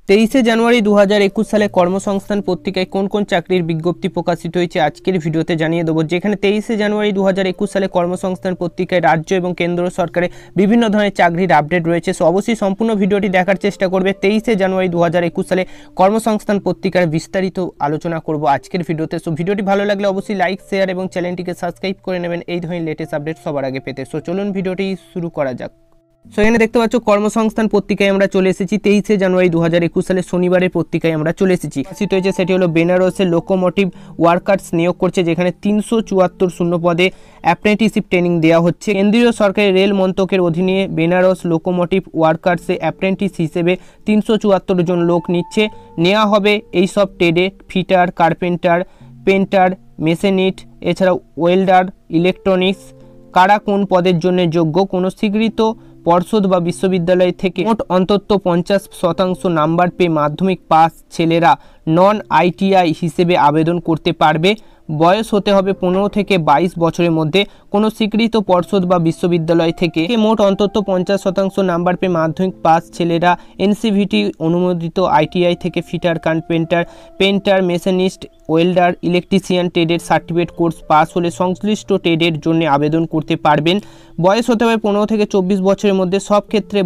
23 জানুয়ারি 2021 সালে কর্মসংস্থান পত্রিকায় কোন কোন চাকরির বিজ্ঞপ্তি প্রকাশিত হয়েছে আজকের ভিডিওতে জানিয়ে দেবো। যেখানে 23 জানুয়ারি 2021 সালে কর্মসংস্থান পত্রিকায় রাজ্য এবং কেন্দ্র সরকারের বিভিন্ন ধরনের চাকরির আপডেট রয়েছে। সো অবশ্যই সম্পূর্ণ ভিডিওটি দেখার চেষ্টা করবে। 23 জানুয়ারি 2021 সালে কর্মসংস্থান পত্রিকার বিস্তারিত আলোচনা করব আজকের ভিডিওতে। সো ভিডিওটি ভালো লাগলে অবশ্যই লাইক, শেয়ার এবং চ্যানেলটিকে সাবস্ক্রাইব করে নেবেন এই ধরনের লেটেস্ট আপডেট সবার আগে পেতে। সো চলুন ভিডিওটি শুরু করা যাক। সো এখানে দেখতে পাচ্ছ কর্মসংস্থান পত্রিকায় আমরা চলে এসেছি। 23 জানুয়ারি 2021 সালে শনিবারের পত্রিকায় আমরা চলে এসেছি। প্রকাশিত হয়েছে সেটি হলো বেনারসের লোকোমোটিভ ওয়ার্কার্স নিয়োগ করছে, যেখানে 374 শূন্য পদে অ্যাপ্রেন্টিসশিপ ট্রেনিং দেওয়া হচ্ছে। কেন্দ্রীয় সরকারের রেল মন্ত্রকের অধীনে বেনারস লোকোমোটিভ ওয়ার্কার্সে অ্যাপ্রেন্টিস হিসেবে 374 জন লোক নেওয়া হবে। এইসব ট্রেডে ফিটার, কার্পেন্টার, পেন্টার, মেশিনিস্ট, এছাড়াও ওয়েল্ডার, ইলেকট্রনিক্স। কারা কোন পদের জন্য যোগ্য? কোনো স্বীকৃত পর্ষদ বা বিশ্ববিদ্যালয় থেকে মোট অন্তত 50% নাম্বার পেয়ে মাধ্যমিক পাস ছেলেরা নন আইটিআই হিসেবে আবেদন করতে পারবে। বয়স হতে হবে 15 থেকে 22 বছরের মধ্যে। কোনো স্বীকৃত পর্ষদ বা বিশ্ববিদ্যালয় থেকে মোট অন্তত 50% নাম্বার পেয়ে মাধ্যমিক পাস ছেলেরা এনসিভিটি অনুমোদিত আইটিআই থেকে fitter, carpenter, painter, machinist, welder, electrician ট্রেডের সার্টিফিকেট কোর্স পাস হলে সংশ্লিষ্ট ট্রেডের জন্য আবেদন করতে পারবেন। বয়স হতে হবে 15 থেকে 24 বছরের মধ্যে। সব ক্ষেত্রে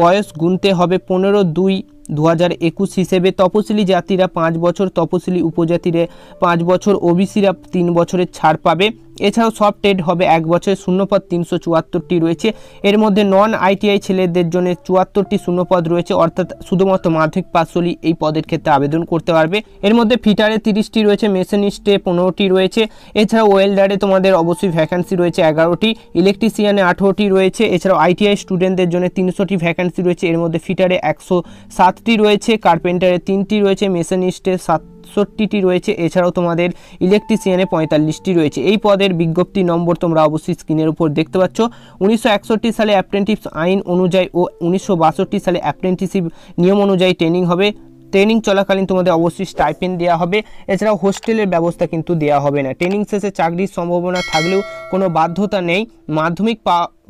বয়স গুনতে হবে 15/2/2021 হিসেবে। তপশিলি জাতিরা 5 বছর, তপশিলি উপজাতিরা 5 বছর, ওবিসিরা 3 বছরের ছাড় পাবে। এছাড়াও সব ট্রেড হবে 1 বছরের। শূন্যপদ 374টি রয়েছে। এর মধ্যে নন আইটিআই ছেলেদের জন্য 74টি শূন্যপদ রয়েছে, অর্থাৎ শুধুমাত্র মাধ্যমিক পাস হলেই এই পদের ক্ষেত্রে আবেদন করতে পারবে। এর মধ্যে ফিটারে 30টি রয়েছে, মেশিনিস্টে 15টি রয়েছে। এছাড়াও ওয়েল্ডারে তোমাদের অবশ্যই ভ্যাকান্সি রয়েছে 11টি, ইলেকট্রিশিয়ানে 18টি রয়েছে। এছাড়াও আইটিআই স্টুডেন্টদের জন্য 300টি ভ্যাকান্সি রয়েছে। এর মধ্যে ফিটারে 107টি রয়েছে, কার্পেন্টারে 3টি রয়েছে, মেশিনিস্টে 67টি রয়েছে। এছাড়াও তোমাদের ইলেকট্রিশিয়ানে 45টি রয়েছে। এই পদের বিজ্ঞপ্তি নম্বর তোমরা অবশ্যই স্ক্রিনের উপর দেখতে পাচ্ছ। 1961 সালে অ্যাপ্রেন্টিস আইন অনুযায়ী ও 1962 সালে অ্যাপ্রেন্টিসশিপ নিয়ম অনুযায়ী ট্রেনিং হবে। ট্রেনিং চলাকালীন তোমাদের অবশ্যই স্টাইপেন্ড দেওয়া হবে। এছাড়াও হোস্টেলের ব্যবস্থা কিন্তু দেওয়া হবে না। ট্রেনিং শেষে চাকরির সম্ভাবনা থাকলেও কোনো বাধ্যতা নেই। মাধ্যমিক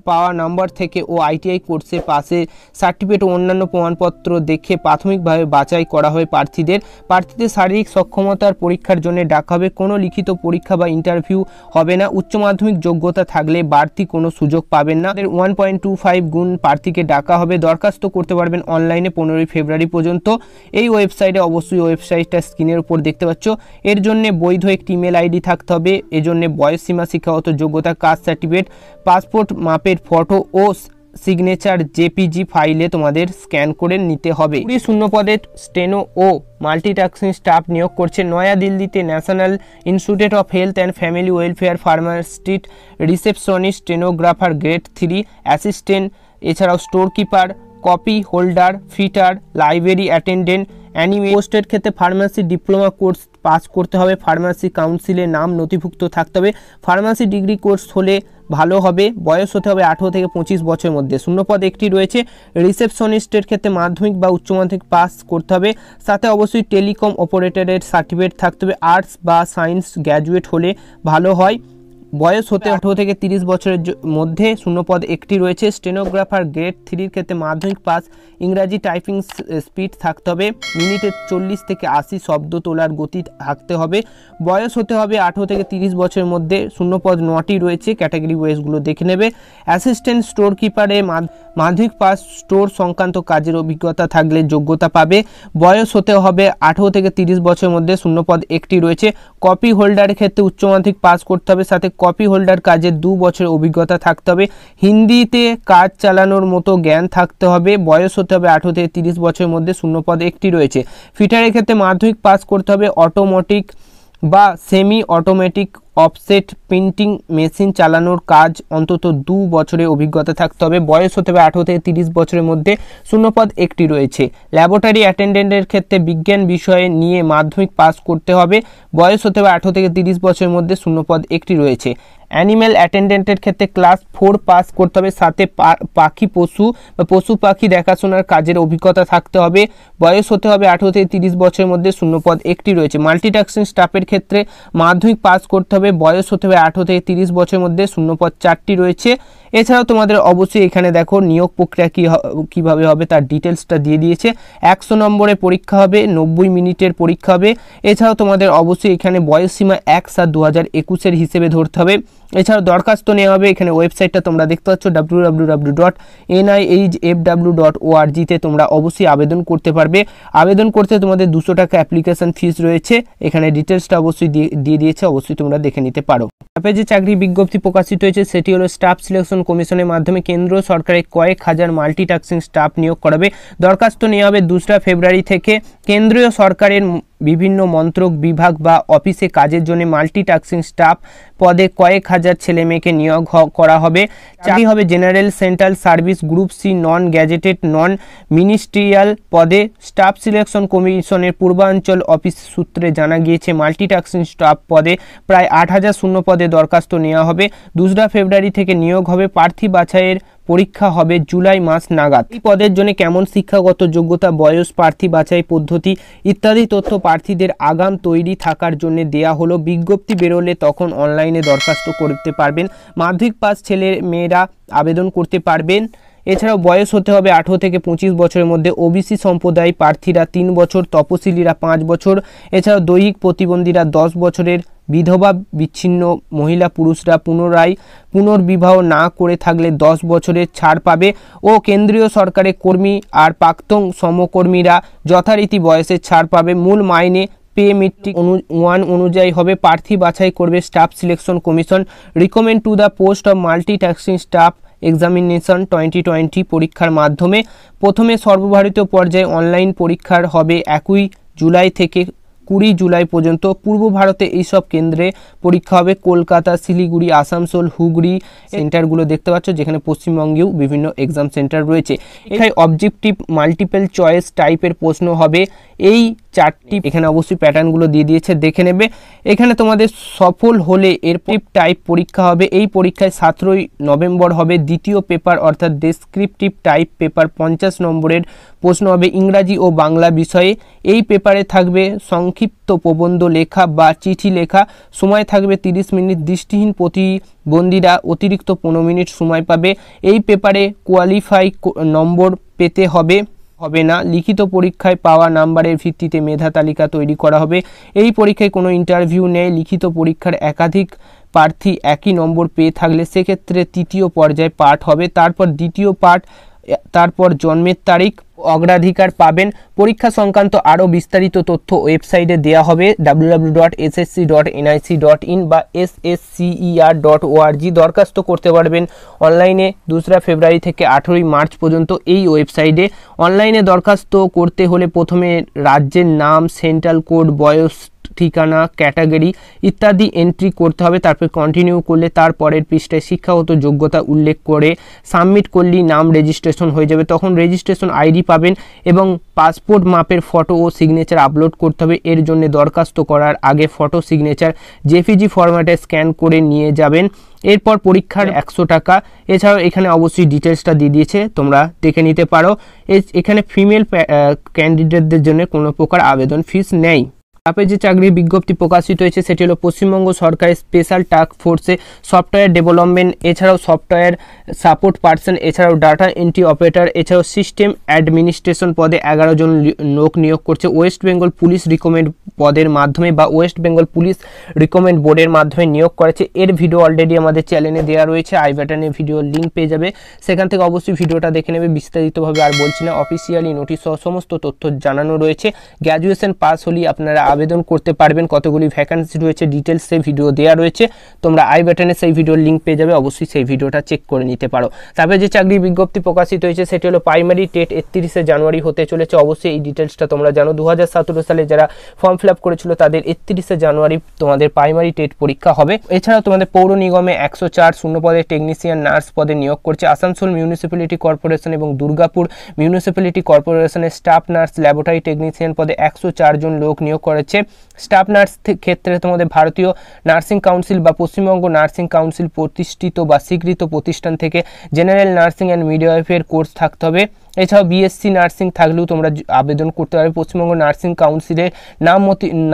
পাওয়া নাম্বার থেকে ও আইটিআই কোর্সের পাশে সার্টিফিকেট ও অন্যান্য প্রমাণপত্র দেখে প্রাথমিকভাবে বাছাই করা হয় প্রার্থীদের শারীরিক সক্ষমতার পরীক্ষার জন্য ডাকা হবে। কোনো লিখিত পরীক্ষা বা ইন্টারভিউ হবে না। উচ্চ মাধ্যমিক যোগ্যতা থাকলে বাড়তি কোনো সুযোগ পাবেন না। 1.25 গুণ প্রার্থীকে ডাকা হবে। দরখাস্ত করতে পারবেন অনলাইনে 15 ফেব্রুয়ারি পর্যন্ত। এই ওয়েবসাইটে অবশ্যই ওয়েবসাইটটা স্ক্রিনের উপর দেখতে পাচ্ছ। এর জন্য বৈধ একটি ইমেল আইডি থাকতে হবে। এজন্য বয়সসীমা, শিক্ষাগত যোগ্যতা, কাস্ট সার্টিফিকেট, পাসপোর্ট মাপের ফটো ও সিগনেচার জেপিজি ফাইলে তোমাদের স্ক্যান করে নিতে হবে। 20 শূন্যপদের স্টেনো ও মাল্টিটাস্কিং স্টাফ নিয়োগ করছে নয়াদিল্লিতে National Institute of Health and Family Welfare pharmacist, receptionist, stenographer grade 3, assistant, এছাড়াও store keeper, copy holder, fitter, library attendant. পোস্টের ক্ষেত্রে ফার্মাসি ডিপ্লোমা কোর্স পাস করতে হবে। ফার্মাসি কাউন্সিলের নাম নথিভুক্ত থাকতে হবে। ফার্মাসি ডিগ্রি কোর্স হলে ভালো হবে। বয়স হতে হবে 18 থেকে 25 বছরের মধ্যে। শূন্যপদ একটি রয়েছে। রিসেপশনিস্টের ক্ষেত্রে মাধ্যমিক বা উচ্চ মাধ্যমিক পাস করতে হবে। সাথে অবশ্যই টেলিকম অপারেটরের সার্টিফিকেট থাকতে হবে। আর্টস বা সায়েন্স গ্র্যাজুয়েট হলে ভালো হয়। বয়স হতে 18 থেকে 30 বছরের মধ্যে। শূন্যপদ একটি রয়েছে। স্টেনোগ্রাফার গ্রেড 3 ক্ষেত্রে মাধ্যমিক পাস। ইংরাজি টাইপিং স্পিড থাকতে হবে। মিনিটে 40 থেকে 80 শব্দ তোলার গতি থাকতে হবে। বয়স হতে হবে 18 থেকে 30 বছরের মধ্যে। শূন্যপদ 9টি রয়েছে। ক্যাটাগরি ওয়াইজগুলো দেখে নেবে। অ্যাসিস্ট্যান্ট স্টোর কিপারে মাধ্যমিক পাস। স্টোর সংক্রান্ত কাজের অভিজ্ঞতা থাকলে যোগ্যতা পাবে। বয়স হতে হবে 18 থেকে 30 বছরের মধ্যে। শূন্যপদ একটি রয়েছে। কপি হোল্ডারের ক্ষেত্রে উচ্চ মাধ্যমিক পাস করতে হবে। সাথে কপি হোল্ডার কাজে 2 বছরের অভিজ্ঞতা থাকতে হবে। হিন্দিতে কাজ চালানোর মতো জ্ঞান থাকতে হবে। বয়স হতে হবে 18 থেকে 30 বছরের মধ্যে। শূন্যপদ একটি রয়েছে। ফিটারের ক্ষেত্রে মাধ্যমিক পাস করতে হবে। অটোমেটিক বা semi automatic offset printing machine চালানোর কাজ অন্তত 2 বছরের অভিজ্ঞতা থাকতে হবে। বয়স হতে হবে 18 থেকে 30 বছরের মধ্যে। শূন্যপদ একটি রয়েছে। ল্যাবরেটরি অ্যাটেন্ডেন্টের ক্ষেত্রে বিজ্ঞান বিষয়ে নিয়ে মাধ্যমিক পাস করতে হবে। বয়স হতে হবে 18 থেকে 30 বছরের মধ্যে। শূন্যপদ একটি রয়েছে। অ্যানিম্যাল অ্যাটেন্ডেন্টের ক্ষেত্রে ক্লাস 4 পাস করতে হবে। সাথে পশু পাখি দেখাশোনার কাজের অভিজ্ঞতা থাকতে হবে। বয়স হতে হবে 18 থেকে 30 বছরের মধ্যে। শূন্যপদ একটি রয়েছে। মাল্টিটাস্কিং স্টাফের ক্ষেত্রে মাধ্যমিক পাস করতে হবে। হবে, বয়স হতে হবে 18 থেকে 30 বছরের মধ্যে, শূন্যপদ 4টি রয়েছে। এছাড়াও তোমাদের অবশ্যই এখানে দেখো নিয়োগ প্রক্রিয়া কীভাবে হবে তার ডিটেলসটা দিয়ে দিয়েছে। 100 নম্বরের পরীক্ষা হবে, 90 মিনিটের পরীক্ষা হবে। এছাড়াও তোমাদের অবশ্যই এখানে বয়সসীমা 1/7/2021 হিসেবে ধরতে হবে। এছাড়াও দরখাস্ত নেওয়া হবে, এখানে ওয়েবসাইটটা তোমরা দেখতে পাচ্ছ www.nihfw.org তে তোমরা অবশ্যই আবেদন করতে পারবে। আবেদন করতে তোমাদের 200 টাকা অ্যাপ্লিকেশন ফিস রয়েছে, এখানে ডিটেলসটা অবশ্যই দিয়ে দিয়েছে, অবশ্যই তোমরা দেখে নিতে পারো। তারপরে যে চাকরি বিজ্ঞপ্তি প্রকাশিত হয়েছে সেটি হলো স্টাফ সিলেকশন কমিশনের মাধ্যমে কেন্দ্র সরকারের কয়েক হাজার মাল্টিটাস্কিং স্টাফ নিয়োগ করাবে। দরখাস্ত নেওয়া হবে 2 ফেব্রুয়ারি থেকে। কেন্দ্রীয় সরকারের বিভিন্ন মন্ত্রক, বিভাগ বা অফিসে কাজের জন্য মাল্টিটাস্কিং স্টাফ পদে কয়েক হাজার ছেলে মেয়েকে নিয়োগ করা হবে। চাকরি হবে general, central service, group C, non gazetted, non ministerial পদে। স্টাফ সিলেকশন কমিশনের পূর্বাঞ্চল অফিস সূত্রে জানা গিয়েছে মাল্টিটাস্কিং স্টাফ পদে প্রায় 8000 শূন্য পদে দরখাস্ত নেওয়া হবে। 2 ফেব্রুয়ারি থেকে নিয়োগ হবে। প্রার্থী বাছাইয়ের পরীক্ষা হবে জুলাই মাস নাগাদ। এই পদের জন্য কেমন শিক্ষাগত যোগ্যতা, বয়স, প্রার্থী বাছাই পদ্ধতি ইত্যাদি তথ্য প্রার্থীদের আগাম তৈরি থাকার জন্য দেয়া হলো। বিজ্ঞপ্তি বেরোলে তখন অনলাইনে দরখাস্ত করতে পারবেন। মাধ্যমিক পাস ছেলে মেয়েরা আবেদন করতে পারবেন। এছাড়াও বয়স হতে হবে 18 থেকে 25 বছরের মধ্যে। ওবিসি সম্প্রদায় প্রার্থীরা 3 বছর, তপশিলীরা 5 বছর। এছাড়াও দৈহিক প্রতিবন্ধীরা 10 বছরের, বিধবা বিচ্ছিন্ন মহিলা পুরুষরা পুনর্বিবাহ না করে থাকলে 10 বছরের ছাড় পাবে ও কেন্দ্রীয় সরকারের কর্মী আর প্রাক্তন সমকর্মীরা যথারীতি বয়সের ছাড় পাবে। মূল মাইনে পে মেট্রিক 1 অনুযায়ী হবে। প্রার্থী বাছাই করবে staff selection commission. Recommend to the post of multitasking staff examination 2020 পরীক্ষার মাধ্যমে। প্রথমে সর্বভারতীয় পর্যায়ে অনলাইন পরীক্ষার হবে 1 জুলাই থেকে 20 জুলাই পর্যন্ত। পূর্ব ভারতে এইসব কেন্দ্রে পরীক্ষা হবে। কলকাতা, শিলিগুড়ি, আসানসোল, হুগলি সেন্টারগুলো দেখতে পাচ্ছ, যেখানে পশ্চিমবঙ্গেও বিভিন্ন এক্সাম সেন্টার রয়েছে। এখানে অবজেক্টিভ মাল্টিপল চয়েস টাইপের প্রশ্ন হবে। এই 4টি এখানে অবশ্যই প্যাটার্নগুলো দিয়ে দিয়েছে, দেখে নেবে। এখানে তোমাদের সফল হলে এরপর টাইপ পরীক্ষা হবে। এই পরীক্ষায় 17 নভেম্বর হবে। দ্বিতীয় পেপার অর্থাৎ ডেসক্রিপটিভ টাইপ পেপার 50 নম্বরের প্রশ্ন হবে ইংরাজি ও বাংলা বিষয়ে। এই পেপারে থাকবে সংক্ষিপ্ত প্রবন্ধ লেখা বা চিঠি লেখা। সময় থাকবে 30 মিনিট। দৃষ্টিহীন প্রতিবন্ধীরা অতিরিক্ত 15 মিনিট সময় পাবে। এই পেপারে কোয়ালিফাই নম্বর পেতে হবে না। লিখিত পরীক্ষায় পাওয়া নাম্বারের ভিত্তিতে মেধা তালিকা তৈরি করা হবে। এই পরীক্ষায় কোনো ইন্টারভিউ নেই। লিখিত পরীক্ষার একাধিক প্রার্থী একই নম্বর পেয়ে থাকলে সেক্ষেত্রে তৃতীয় পর্যায়ে পাঠ হবে। তারপর দ্বিতীয় পাঠ, তারপর জন্মের তারিখ অগ্রাধিকার পাবেন। পরীক্ষা সংক্রান্ত আরও বিস্তারিত তথ্য ওয়েবসাইটে দেওয়া হবে www.ssc.nic.in বা sscer.org। দরখাস্ত করতে পারবেন অনলাইনে 2 ফেব্রুয়ারি থেকে 18 মার্চ পর্যন্ত এই ওয়েবসাইটে। অনলাইনে দরখাস্ত করতে হলে প্রথমে রাজ্যের নাম, সেন্ট্রাল কোড, বয়স, ঠিকানা, ক্যাটাগরি ইত্যাদি এন্ট্রি করতে হবে। তারপর কন্টিনিউ করলে তারপরের পৃষ্ঠায় শিক্ষাগত যোগ্যতা উল্লেখ করে সাবমিট করলেই নাম রেজিস্ট্রেশন হয়ে যাবে। তখন রেজিস্ট্রেশন আইডি পাবেন এবং পাসপোর্ট মাপের ফটো ও সিগনেচার আপলোড করতে হবে। এর জন্য দরখাস্ত করার আগে ফটো, সিগনেচার জেপিজি ফরম্যাটে স্ক্যান করে নিয়ে যাবেন। এরপর পরীক্ষার 100 টাকা। এছাড়াও এখানে অবশ্যই ডিটেলসটা দিয়ে দিয়েছে, তোমরা দেখে নিতে পারো। এখানে ফিমেল ক্যান্ডিডেটদের জন্য কোনো প্রকার আবেদন ফিস নেই। তারপরে যে চাকরির বিজ্ঞপ্তি প্রকাশিত হয়েছে সেটি হলো পশ্চিমবঙ্গ সরকারের স্পেশাল টাস্ক ফোর্সে সফটওয়্যার ডেভেলপমেন্ট, এছাড়াও সফটওয়্যার সাপোর্ট পার্সন, এছাড়াও ডাটা এন্ট্রি অপারেটর, এছাড়াও সিস্টেম অ্যাডমিনিস্ট্রেশন পদে 11 জন লোক নিয়োগ করছে। ওয়েস্ট বেঙ্গল পুলিশ রিকমেন্ড পদের মাধ্যমে বা ওয়েস্ট বেঙ্গল পুলিশ রিকমেন্ড বোর্ডের মাধ্যমে নিয়োগ করেছে। এর ভিডিও অলরেডি আমাদের চ্যানেলে দেওয়া রয়েছে, আই বাটনে ভিডিও লিঙ্ক পেয়ে যাবে, সেখান থেকে অবশ্যই ভিডিওটা দেখে নেবে। বিস্তারিতভাবে আর বলছি না, অফিসিয়ালি নোটিশ সহ সমস্ত তথ্য জানানো রয়েছে। গ্র্যাজুয়েশন পাস হলেই আপনারা আবেদন করতে পারবেন। কতগুলি ভ্যাকান্সি রয়েছে ডিটেলস সেই ভিডিও দেওয়া রয়েছে, তোমরা আই বাটনে সেই ভিডিওর লিঙ্ক পেয়ে যাবে, অবশ্যই সেই ভিডিওটা চেক করে নিতে পারো। তারপরে যে চাকরি বিজ্ঞপ্তি প্রকাশিত হয়েছে সেটি হলো প্রাইমারি টেট 31 জানুয়ারি হতে চলেছে। অবশ্যই এই ডিটেলসটা তোমরা জানো। 2017 সালে যারা ফর্ম ফিল আপ করেছিল তাদের 31 জানুয়ারি তোমাদের প্রাইমারি টেট পরীক্ষা হবে। এছাড়াও তোমাদের পৌর নিগমে 104 শূন্য পদে টেকনিশিয়ান নার্স পদে নিয়োগ করছে। আসানসোল মিউনিসিপ্যালিটি কর্পোরেশন এবং দুর্গাপুর মিউনিসিপ্যালিটি কর্পোরেশনের স্টাফ নার্স ল্যাবরেটরি টেকনিশিয়ান পদে 104 জন লোক নিয়োগ করেছে। স্টাফ নার্স ক্ষেত্রে তোমাদের ভারতীয় নার্সিং কাউন্সিল বা পশ্চিমবঙ্গ নার্সিং কাউন্সিল প্রতিষ্ঠিত বা স্বীকৃত প্রতিষ্ঠান থেকে জেনারেল নার্সিং অ্যান্ড মিডওয়াইফের কোর্স থাকতে হবে। এছাড়াও বিএসসি নার্সিং থাকলেও তোমরা আবেদন করতে পারবে। পশ্চিমবঙ্গ নার্সিং কাউন্সিলের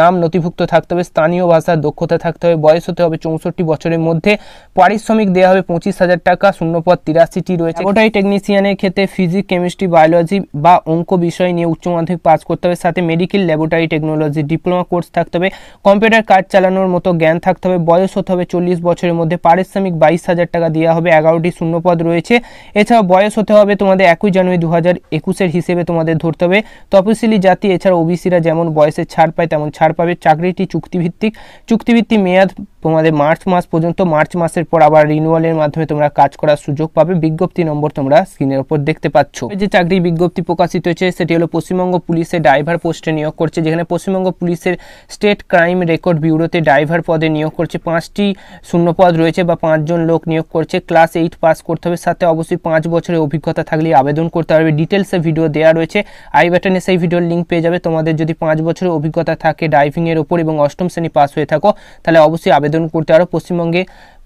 নাম নথিভুক্ত থাকতে হবে, স্থানীয় ভাষার দক্ষতা থাকতে হবে, বয়স হতে হবে 64 বছরের মধ্যে, পারিশ্রমিক দেওয়া হবে 25,000 টাকা, শূন্যপদ 83টি রয়েছে। ল্যাবরেটরি টেকনিশিয়ানের ক্ষেত্রে ফিজিক্স, কেমিস্ট্রি, বায়োলজি বা অঙ্ক বিষয় নিয়ে উচ্চ মাধ্যমিক পাস করতে হবে, সাথে medical laboratory technology diploma course থাকতে হবে, কম্পিউটার কাজ চালানোর মতো জ্ঞান থাকতে হবে, বয়স হতে হবে 40 বছরের মধ্যে, পারিশ্রমিক 22,000 টাকা দেওয়া হবে, 11টি শূন্যপদ রয়েছে। এছাড়াও বয়স হতে হবে তোমাদের 21 জানুয়ারি 2021 হিসেবে তোমাদের ধরতে হবে। তপশিলি জাতি এছাড়া ওবিসিরা যেমন বয়সে ছাড় পায় তেমন ছাড় পাবে। চাকরিটি চুক্তিভিত্তিক মেয়াদ তোমাদের মার্চ মাস পর্যন্ত, মার্চ মাসের পর আবার রিনিউয়ালের মাধ্যমে তোমরা কাজ করার সুযোগ পাবে। বিজ্ঞপ্তি নম্বর তোমরা স্ক্রিনের উপর দেখতে পাচ্ছ। যে চাকরির বিজ্ঞপ্তি প্রকাশিত হয়েছে সেটি হলো পশ্চিমবঙ্গ পুলিশে ড্রাইভার পোস্টে নিয়োগ করছে, যেখানে পশ্চিমবঙ্গ পুলিশের স্টেট ক্রাইম রেকর্ড ব্যুরোতে ড্রাইভার পদে নিয়োগ করছে। 5টি শূন্যপদ রয়েছে বা 5 জন লোক নিয়োগ করছে। ক্লাস 8 পাস করতে হবে, সাথে অবশ্যই 5 বছরের অভিজ্ঞতা থাকলে আবেদন করতে পারবে। ডিটেলসে ভিডিও দেওয়া রয়েছে, আই বাটনে সেই ভিডিওর লিঙ্ক পেয়ে যাবে। তোমাদের যদি 5 বছরের অভিজ্ঞতা থাকে ড্রাইভিংয়ের ওপর এবং 8ম শ্রেণী পাস হয়ে থাকো তাহলে অবশ্যই আবেদন করতে পারো। পশ্চিমবঙ্গে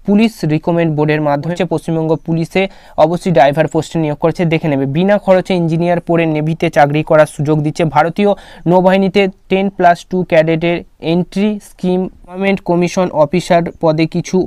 পুলিশ রিকমেন্ড বোর্ডের মাধ্যমে পশ্চিমবঙ্গ পুলিশে অবশ্যই ড্রাইভার পোস্টে নিয়োগ করেছে, দেখে নেবে। বিনা খরচে ইঞ্জিনিয়ার পড়ে নেভিতে চাকরি করার সুযোগ দিচ্ছে। ভারতীয় নৌবাহিনীতে 10+2 ক্যাডেটের entry scheme, government commission officer পদে কিছু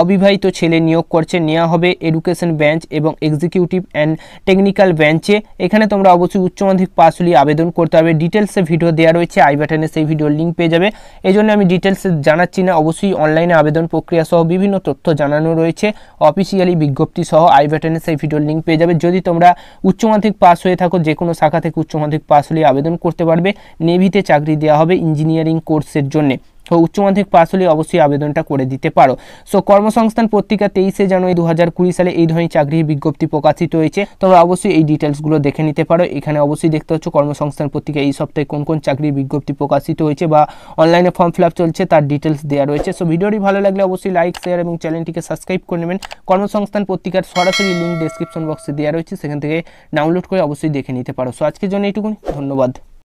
অবিবাহিত ছেলে নিয়োগ করছে, নেওয়া হবে এডুকেশন বেঞ্চ এবং এক্সিকিউটিভ অ্যান্ড টেকনিক্যাল বেঞ্চে। এখানে তোমরা অবশ্যই উচ্চ মাধ্যমিক পাস হলে আবেদন করতে হবে। ডিটেলসে ভিডিও দেওয়া রয়েছে, আই বাটনে সেই ভিডিওর লিঙ্ক পেয়ে যাবে। এই জন্য আমি ডিটেলসে জানাচ্ছি না, অবশ্যই অনলাইনে আবেদন প্রক্রিয়া সহ বিভিন্ন তথ্য জানানো রয়েছে, অফিসিয়ালি বিজ্ঞপ্তি সহ আই বাটনে সেই ভিডিওর লিঙ্ক পেয়ে যাবে। যদি তোমরা উচ্চ মাধ্যমিক পাস হয়ে থাকো যে কোনো শাখা থেকে উচ্চ মাধ্যমিক পাস হলে আবেদন করতে পারবে। নেভিতে চাকরি দেওয়া হবে ইঞ্জিনিয়ারিং কোর্সের জন্য। তো উচ্চ মাধ্যমিক পাস হলে অবশ্যই আবেদনটা করে দিতে পারো। সো কর্মসংস্থান পত্রিকা 23 জানুয়ারি 2020 সালে এই ধরনের চাকরির বিজ্ঞপ্তি প্রকাশিত হয়েছে। তোমরা অবশ্যই এই ডিটেলসগুলো দেখে নিতে পারো। এখানে অবশ্যই দেখতে হচ্ছে কর্মসংস্থান পত্রিকা এই সপ্তাহে কোন কোন চাকরির বিজ্ঞপ্তি প্রকাশিত হয়েছে বা অনলাইনে ফর্ম ফিল আপ চলছে তার ডিটেলস দেওয়া রয়েছে। সো ভিডিওটি ভালো লাগলে অবশ্যই লাইক, শেয়ার এবং চ্যানেলটিকে সাবস্ক্রাইব করে নেবেন। কর্মসংস্থান পত্রিকার সরাসরি লিঙ্ক ডেসক্রিপশন বক্সে দেওয়া রয়েছে, সেখান থেকে ডাউনলোড করে অবশ্যই দেখে নিতে পারো। সো আজকের জন্য এইটুকুনি, ধন্যবাদ।